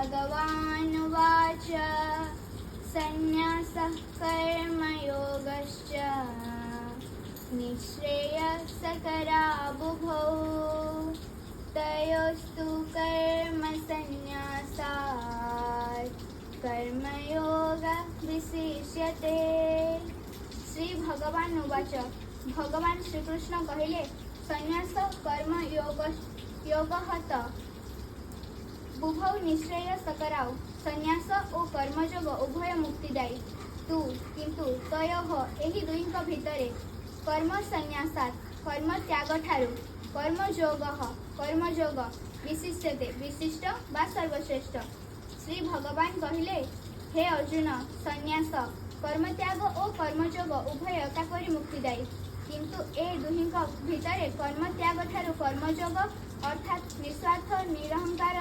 भगवानुवाच सन्न्यासः कर्मयोगश्च निःश्रेयसकरावुभौ तयोस्तु कर्मसन्न्यासात् कर्मयोगः विशिष्यते। श्री भगवान उवाच भगवान श्रीकृष्ण कहिले संन्यास कर्म योगः बुभौ निःश्रेयसकराव संन्यास और कर्मयोग उभय मुक्तिदायी तू किंतु तयोः एही दुईंक भितरे कर्म संन्यासात् कर्म त्याग ठारू कर्मयोग विशिष्यते विशिष्ट बा सर्वश्रेष्ठ। श्री भगवान कहिले हे अर्जुन संन्यास कर्मत्याग और कर्मयोग उभय एकापरि मुक्तिदायी किंतु ए दुहिंक भितरे कर्मत्याग ठारू कर्मयोग अर्थात निस्वार्थ निरहंकार